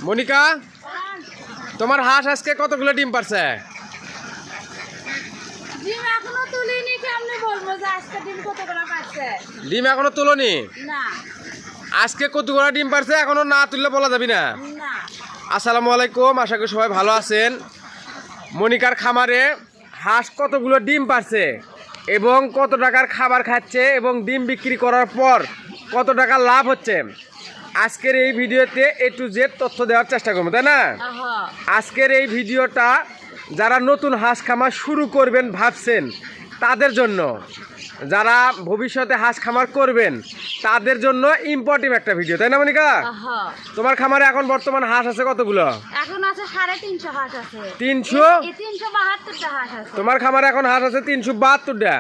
মনিকা, তোমার হাঁস আজকে কতগুলো ডিম পারছে? ডিম এখনো তুলিনি, কেমনে বলবো যে আজকে ডিম কতগুলো পারছে? ডিম এখনো তুলোনি? না আজকে কতগুলো ডিম পারছে এখনো না তুললে বলা যাবে না। না আসসালামু আলাইকুম, আশা করি সবাই ভালো আছেন। মনিকার খামারে হাঁস কতগুলো ডিম পারছে এবং কত টাকার খাবার খাচ্ছে এবং ডিম বিক্রি করার পর কত টাকা লাভ হচ্ছে, আজকের এই ভিডিওতে A to Z তথ্য দেওয়ার চেষ্টা করবো, তাই না? আজকের এই ভিডিওটা যারা নতুন হাঁস খামার শুরু করবেন ভাবছেন তাদের জন্য, যারা ভবিষ্যতে হাঁস খামার করবেন তাদের জন্য ইম্পর্টেন্ট একটা ভিডিও, তাই না মনিকা? তোমার খামারে এখন বর্তমান হাঁস আছে কতগুলো? এখন আছে 350 হাঁস আছে। 372টা হাঁস আছে। তোমার খামারে এখন হাঁস আছে 372টা।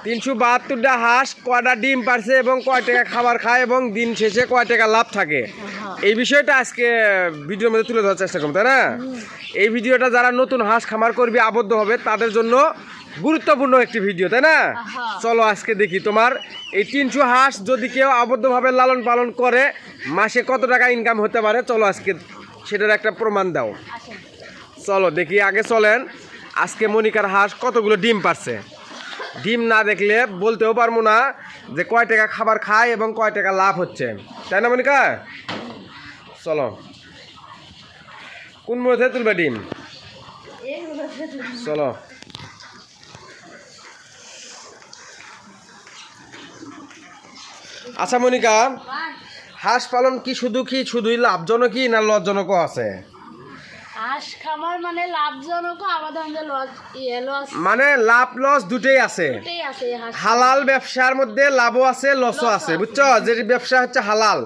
372টা হাঁস কয়টা ডিম পারছে এবং কয় টাকা খাবার খায় এবং দিন শেষে কয় টাকা লাভ থাকে, এই বিষয়টা আজকে ভিডিওর মধ্যে তুলে ধরার চেষ্টা করবো, তাই না? এই ভিডিওটা যারা নতুন হাঁস খামার করবে, আবদ্ধ হবে, তাদের জন্য গুরুত্বপূর্ণ একটি ভিডিও, তাই না? চলো আজকে দেখি তোমার এই 300 হাঁস যদি কেউ আবদ্ধভাবে লালন পালন করে মাসে কত টাকা ইনকাম হতে পারে। চলো আজকে সেটার একটা প্রমাণ দাও। চলো দেখি, আগে চলেন আজকে মনিকার হাঁস কতগুলো ডিম পারছে। ডিম না দেখলে বলতেও পারবো না যে কয় টাকা খাবার খায় এবং কয় টাকা লাভ হচ্ছে, তাই না মনিকা? চলো, কোন মধ্যে তুলবে ডিম? চলো। আচ্ছা মনিকা, হাঁস পালন কি শুধুই লাভজনকই না লসজনকও আছে? হাঁস খামার মানে লাভজনক, আমাদের লস মানে লাভ লস দুটেই আছে। হাঁস হালাল ব্যবসার মধ্যে লাভও আছে লসও আছে, বুঝছো? যে ব্যবসা হচ্ছে হালাল,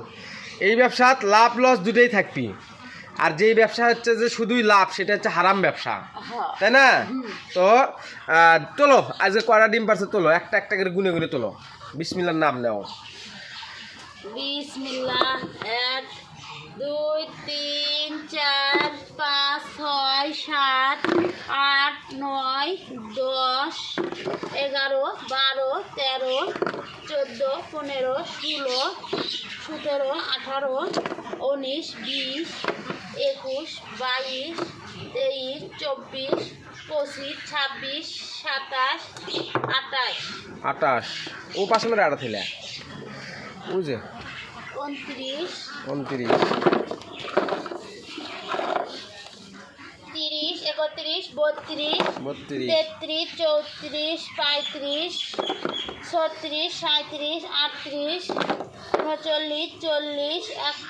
এই ব্যবসাত লাভ লস দুটেই থাকবি। আর যেই ব্যবসা হচ্ছে যে শুধুই লাভ, সেটা হচ্ছে হারাম ব্যবসা, তাই না? তো তোলো আজকে কয়টা ডিম পারছে তোলো, একটা একটা করে গুনে গুনে তোলো। বিসমিল্লাহর নাম নাও। বিসমিল্লাহ। 1 2 3 4 5 6 7 8 9 10 11 12 13 14 15 16 17 18 19 20 21 22 23 24 25 26 27 28 28 ও পাশে মেরে আটা থিলে বুঝে 29 29 30 31 32 33 34 35 36 37 38 39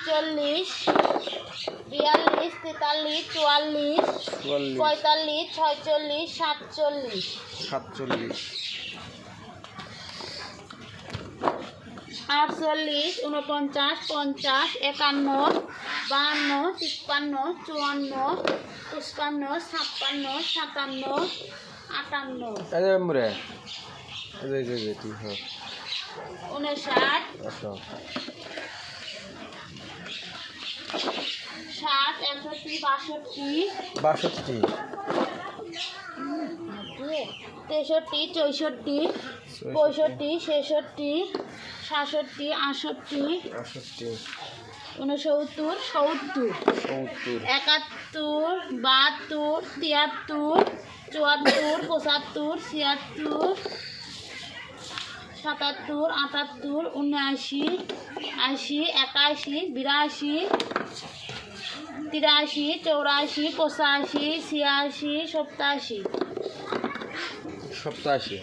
40 41 42 43 44 45 46 47 47 48 49 50 51 52 53 54 55 56 57 58 এই মরে এই ঠিক হ্যাঁ 59 আচ্ছা 60 61 62 62 63 64 65 66 67 68 68 69 70 71 72 73 74 75 76 77 78 79 80 81 82 83 84 85 86 87 87 88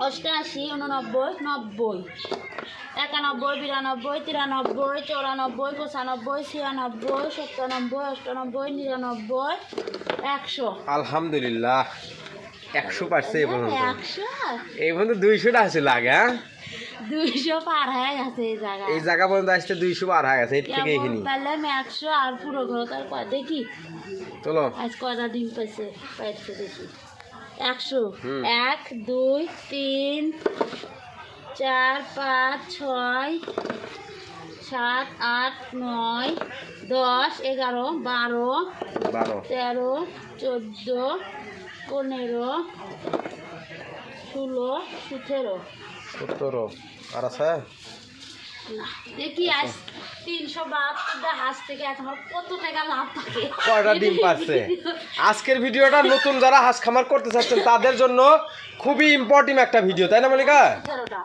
89 90 91 92 93 94 95 96 97 98 99 100 আলহামদুলিল্লাহ 100 পারছে এই পর্যন্ত। 100 এই পর্যন্ত 200টা আছে লাগে, হ্যাঁ 200 পার হয়ে গেছে এই জায়গা পর্যন্ত আসতে 200 পার হয়ে গেছে। এর থেকে এখানে তাহলে 100 আর পুরো ঘর তার কয় দেখি চলো আজ কয়টা ডিম পাইছে দেখি। 100 1 2 3 4 5 6 7 8 9 10 11 12 13 14 15 16 17 17 আর আছে দেখি আজ 372টা হাঁস থেকে এখন কত টাকা লাভ থাকে। কয়টা ডিম পারছে? আজকের ভিডিওটা নতুন যারা হাঁস খামার করতে চাচ্ছেন তাদের জন্য খুবই ইম্পর্টেন্ট একটা ভিডিও, তাই না মল্লিকা? 13টা।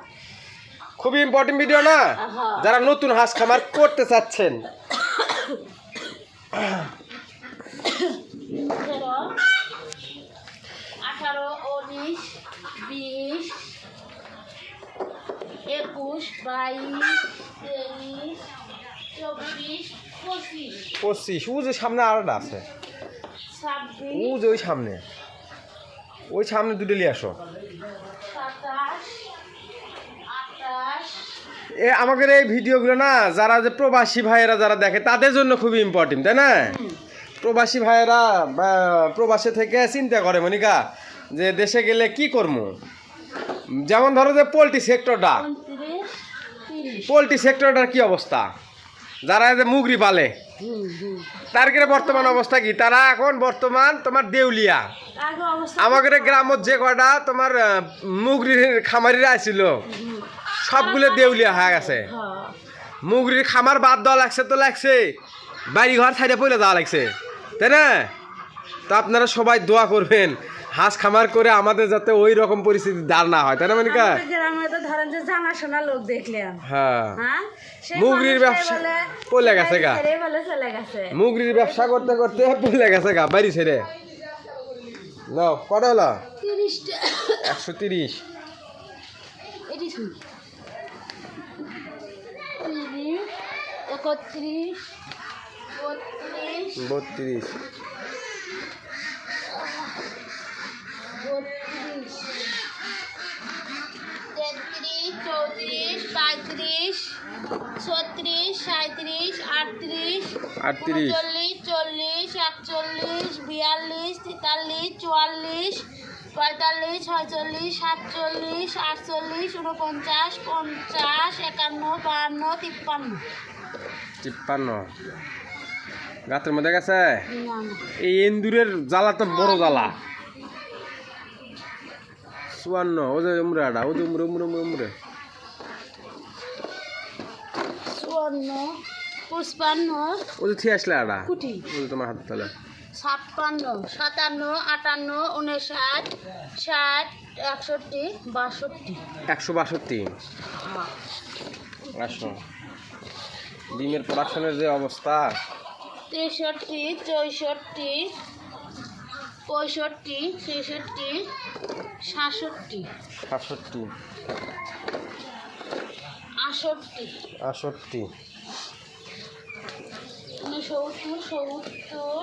খুবই ইম্পর্টেন্ট ভিডিও না? হ্যাঁ। যারা নতুন হাঁস খামার করতে চাচ্ছেন 17, 18, 19, 20, 21, 22, 23, 24, 25, 25, ও যে সামনে আরেকটা আছে, 26, ও যে ওই সামনে, ওই সামনে দুটো নিয়ে আসো। 27, 28, আমাদের এই ভিডিওগুলো না যারা যে প্রবাসী ভাইয়েরা যারা দেখে তাদের জন্য খুবই ইম্পর্টেন্ট, তাই না? প্রবাসী ভাইয়েরা বা প্রবাসে থেকে চিন্তা করে মনিকা যে দেশে গেলে কি করবো। যেমন ধরো যে পোলট্রি সেক্টরটা, 29, 30। পোলট্রি সেক্টরটার কি অবস্থা, যারা এই যে মুগরি পালে তার কি বর্তমান অবস্থা কি? তারা এখন বর্তমান তোমার দেউলিয়া। আগে অবস্থা আমাদের গ্রামত যে কটা তোমার মুগরির খামারিরা ছিল সবগুলো দেউলিয়া হয়ে গেছে। হ্যাঁ। মুগরির খামার বাদ দেওয়া লাগছে তো লাগছে, বাড়ি ঘর ছাইডে পড়ে যাওয়া লাগছে, তাই না? তো আপনারা সবাই দোয়া করবেন হাঁস খামার করে আমাদের যাতে ওই রকম পরিস্থিতি দাঁড় না হয়, তাই না মনিকা? আমাদের গ্রামে তো ধরেন যে জানাশোনা লোক দেখলাম। হ্যাঁ, হ্যাঁ, সেই মুগরির মানুষটাই ব্যবসা বলে, পড়ে গেছে গা, ছেড়ে বলে চলে গেছে। মুগরির ব্যবসা করতে করতে পড়ে গেছে গা বাড়ি ছেড়ে। নাও কটা হলো? 30টা। 130। এটি শুন। 30, 31, 32, 32, 33, 34, 35, 36, 37, 38, 38, 39, 40, 41, 42, 43, 44, 45, 46, 47, 48, 49, 50, 51, 52, 53। গাতের মধ্যে গেছে। 53। এই এন্দুরের জ্বালা তো বড় জ্বালা। 54, ও যে উমরাটা, ও যে উমরে উমরে উমরে উমরে 54, 55, ও যে থিয়ে আসলে আটা, কুটি, ও যে তোমার হাত তালে 56, 57, 58, 59, 60, 61, 62। 162। আসো, ডিমের প্রোডাকশনের যে অবস্থা, 63, 64, 65, 66, 67, 67, 68, 68, 69,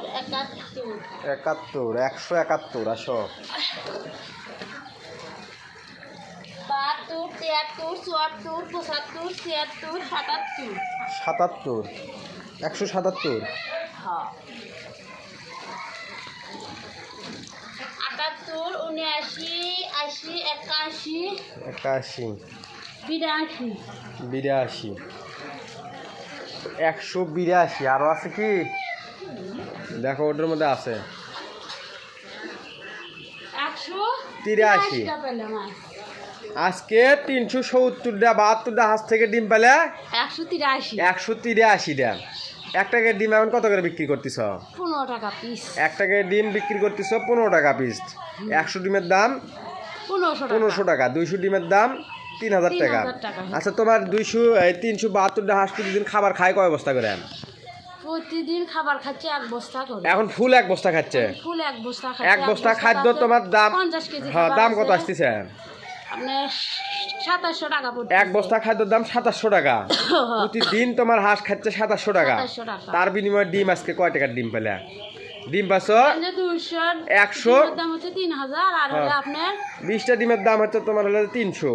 70, 71, 71, 171। আসো, 72, 73, 74, 75, 76, 77। 77, 177, হ্যাঁ। 78, 79, 80, 81, 81, 82, 82, 182। আরো আছে কি দেখো, ওটার মধ্যে আছে 183 পেলাম। আজকে 370টা 72টা হাঁস থেকে ডিম পেলে 183, 183টা। একটাকে ডিম এখন কত করে বিক্রি করতেছ? 15 টাকা পিস। একটাকে ডিম বিক্রি করতেছ 15 টাকা পিস। 100 ডিমের দাম 1500 টাকা। 200 ডিমের দাম 3000 টাকা। 3000 টাকা। আচ্ছা, তোমার 372টা হাঁস প্রতিদিন খাবার খায় কয় বস্তা করে? প্রতিদিন খাবার খাচ্ছে 1 বস্তা করে। এখন ফুল 1 বস্তা খাচ্ছে। ফুল 1 বস্তা খাচ্ছে। 1 বস্তা খাদ্য তোমার দাম 50 কেজি। হ্যাঁ, দাম কত আসতেছে? আপনি 2700 টাকা পড়ছে। 1 বস্তা খাদ্যের দাম 2700 টাকা। প্রতিদিন তোমার হাঁস খাচ্ছে 2700 টাকা। 2700 টাকা। তার বিনিময়ে ডিম আজকে কয় টাকার ডিম পেলে? ডিম পাচ্ছ 200, 100, ডিমের দাম হচ্ছে 3000 আর হলো আপনার 20টা ডিমের দাম হচ্ছে তোমার হলো 300।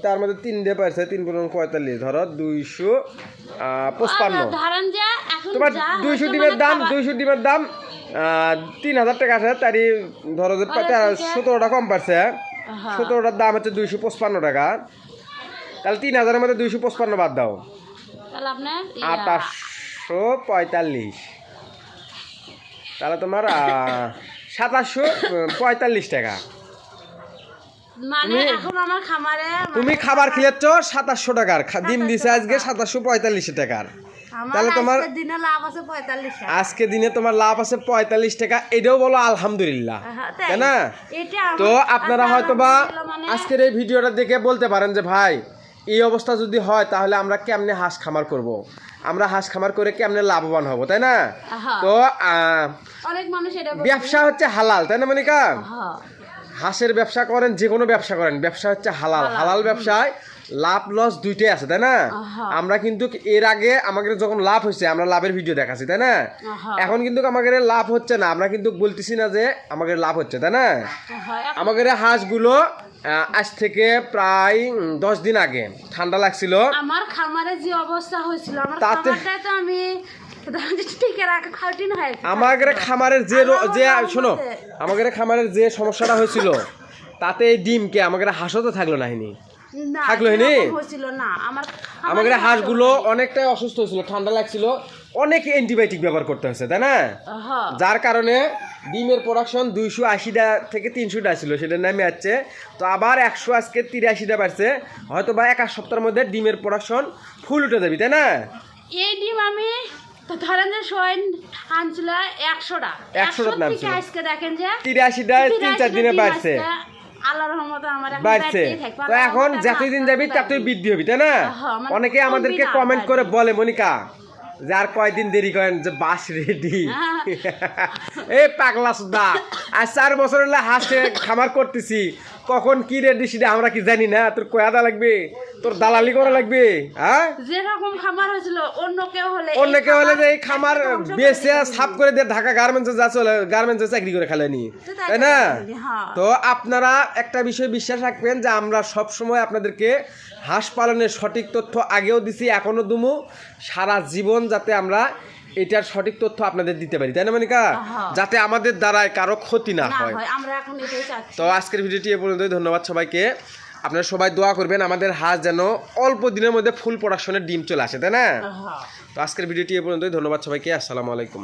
তার মধ্যে 3 দিয়ে পাইছে 3 গুণ 45, ধরো 255। ধরেন যে এখন তোমার যা 200 হচ্ছে ডিমের মানে দাম খাবার- 200 ডিমের দাম 3000 টাকা আছে। তারই ধরো যে 17টা কম পারছে। হ্যাঁ। 17টার দাম হচ্ছে 255 টাকা। তাহলে 3000-এর মধ্যে 255 বাদ দাও, তাহলে আপনার 2845। তাহলে তোমার 2745 টাকা। মানে এখন আমার খামারে তুমি খাবার খেলেছ 2700 টাকার, ডিম দিছে আজকে 2745 টাকার। তাহলে তোমার আজকের দিনে লাভ আছে 45 টাকা। আজকে দিনে তোমার লাভ আছে 45 টাকা, এটাও বলো আলহামদুলিল্লাহ, তাই না? তো আপনারা হয়তোবা আজকের এই ভিডিওটা দেখে বলতে পারেন যে ভাই এই অবস্থা যদি হয় তাহলে আমরা কেমনে হাঁস খামার করব, আমরা হাঁস খামার করে কেমনে লাভবান হব, তাই না? তো অনেক মানুষ এটা ব্যবসা হচ্ছে হালাল, তাই না মনিকা? হাঁসের ব্যবসা করেন, যে কোনো ব্যবসা করেন, ব্যবসা হচ্ছে হালাল। হালাল ব্যবসায় লাভ লস দুইটাই আছে, তাই না? আমরা কিন্তু এর আগে আমাদের যখন লাভ হয়েছে আমরা লাভের ভিডিও দেখাচ্ছি, তাই না? এখন কিন্তু আমাদের লাভ হচ্ছে না, আমরা কিন্তু বলতেছি না যে আমাদের লাভ হচ্ছে, তাই না? আমাদের হাঁসগুলো আজ থেকে প্রায় 10 দিন আগে ঠান্ডা লাগছিল, আমার খামারে যে অবস্থা হয়েছিল, আমার খামারটা তো আমি টিকে রাখা কঠিন হয়ে গেছে। আমাদের খামারের যে শোনো, আমাদের খামারের যে সমস্যাটা হয়েছিল তাতে এই ডিমকে আমাদের হাঁসও তো থাকলো নাহিনি, থাকলো না আমাদের হাঁসগুলো অনেকটাই অসুস্থ হয়েছিল, ঠান্ডা লাগছিল, অনেক অ্যান্টিবায়োটিক ব্যবহার করতে হয়েছে, তাই না? যার কারণে ডিমের প্রোডাকশন 280টা থেকে 300টা ছিল, সেটা নামে যাচ্ছে। তো আবার 100 আজকে 83টা বাড়ছে, হয়তো বা এক সপ্তাহের মধ্যে ডিমের প্রোডাকশন ফুল উঠে যাবি, তাই না? এই ডিম আমি তো ধরেন যে সোয়াইন আনছিল 100টা থেকে আজকে দেখেন যে 83টা 3-4 দিনে বাড়ছে, আল্লাহর রহমতে আমার এখন বাড়ছে। তো এখন যতই দিন যাবি ততই বৃদ্ধি হবি, তাই না? অনেকে আমাদেরকে কমেন্ট করে বলে মনিকা যে আর কয়দিন দেরি করেন যে বাস রেডি। এই পাগলা সুদা, আজ 4 বছর হলে হাঁসে খামার করতেছি, কখন কি রেডি সেটা আমরা কি জানি না? তোর কয়াদা লাগবে, তোর দালালি করা লাগবে, হ্যাঁ? যেরকম খামার হয়েছিল অন্য কেউ হলে যে এই খামার বেচে সাফ করে দিয়ে ঢাকা গার্মেন্টসে যা চলে, গার্মেন্টসে চাকরি করে খালেনি, তাই না? তো আপনারা একটা বিষয় বিশ্বাস রাখবেন যে আমরা সব সময় আপনাদেরকে হাঁস পালনের সঠিক তথ্য আগেও দিছি, এখনো দুমু, সারা জীবন যাতে আমরা এটার সঠিক তথ্য আপনাদের দিতে পারি, তাই না মনিকা? যাতে আমাদের দ্বারায় কারো ক্ষতি না হয়। আমরা এখন এটাই চাচ্ছি। তো আজকের ভিডিওটি এ পর্যন্তই, ধন্যবাদ সবাইকে। আপনারা সবাই দোয়া করবেন আমাদের হাঁস যেন অল্প দিনের মধ্যে ফুল প্রোডাকশনের ডিম চলে আসে, তাই না? তো আজকের ভিডিওটি এ পর্যন্তই, ধন্যবাদ সবাইকে, আসসালামু আলাইকুম।